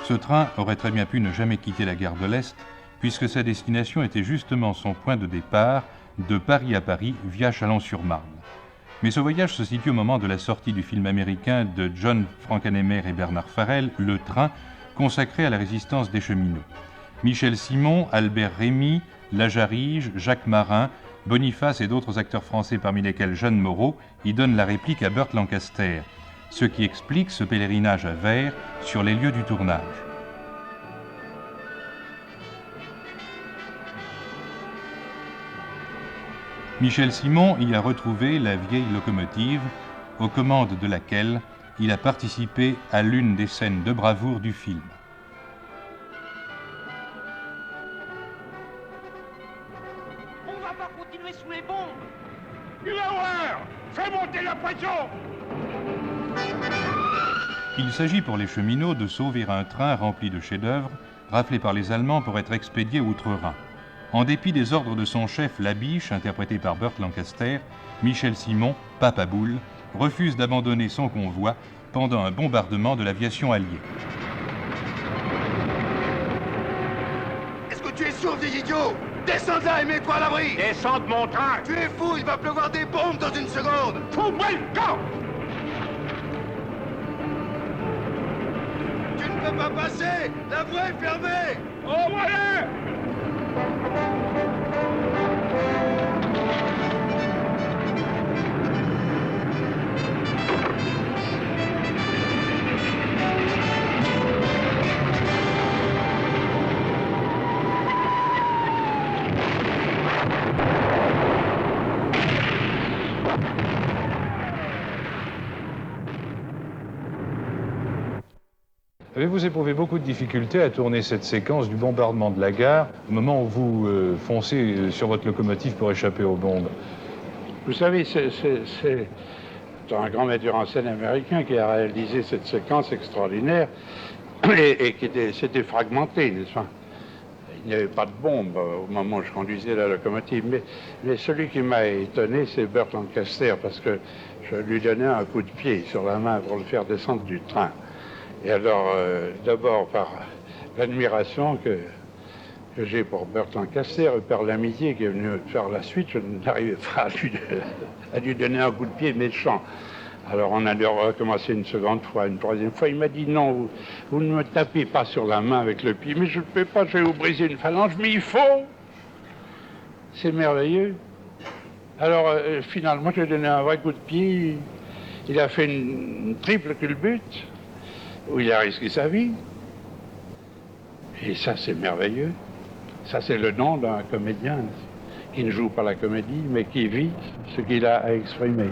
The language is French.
Ce train aurait très bien pu ne jamais quitter la gare de l'Est, puisque sa destination était justement son point de départ, de Paris à Paris, via Châlons-sur-Marne. Mais ce voyage se situe au moment de la sortie du film américain de John Frankenheimer et Bernard Farrell, Le Train, consacré à la résistance des cheminots. Michel Simon, Albert Rémy, Lajarige, Jacques Marin, Boniface et d'autres acteurs français parmi lesquels Jeanne Moreau y donnent la réplique à Burt Lancaster, ce qui explique ce pèlerinage à Vers sur les lieux du tournage. Michel Simon y a retrouvé la vieille locomotive, aux commandes de laquelle il a participé à l'une des scènes de bravoure du film. On va pas continuer sous les bombes. Une horreur! Fais monter la pression! Il s'agit pour les cheminots de sauver un train rempli de chefs-d'œuvre, raflé par les Allemands pour être expédié outre-Rhin. En dépit des ordres de son chef Labiche, interprété par Burt Lancaster, Michel Simon, Papa Boule, refuse d'abandonner son convoi pendant un bombardement de l'aviation alliée. Est-ce que tu es sourd, des idiots? Descends de là et mets-toi à l'abri! Descends de mon train! Tu es fou, il va pleuvoir des bombes dans une seconde! Fous-moi le camp! Tu ne peux pas passer! La voie est fermée! Oh, voilà! Avez-vous éprouvé beaucoup de difficultés à tourner cette séquence du bombardement de la gare au moment où vous foncez sur votre locomotive pour échapper aux bombes? Vous savez, c'est un grand metteur en scène américain qui a réalisé cette séquence extraordinaire et qui s'était fragmenté, n'est-ce pas? Il n'y avait pas de bombe au moment où je conduisais la locomotive. Mais celui qui m'a étonné, c'est Burt Lancaster, parce que je lui donnais un coup de pied sur la main pour le faire descendre du train. Et alors, d'abord par l'admiration que j'ai pour Burt Lancaster et par l'amitié qui est venue faire la suite, je n'arrivais pas à lui donner un coup de pied méchant. Alors on a dû recommencer une seconde fois, une troisième fois. Il m'a dit non, vous ne me tapez pas sur la main avec le pied. Mais je ne peux pas, je vais vous briser une phalange, mais il faut. C'est merveilleux. Alors finalement, j'ai donné un vrai coup de pied. Il a fait une triple culbute où il a risqué sa vie. Et ça, c'est merveilleux. Ça, c'est le nom d'un comédien qui ne joue pas la comédie, mais qui vit ce qu'il a à exprimer.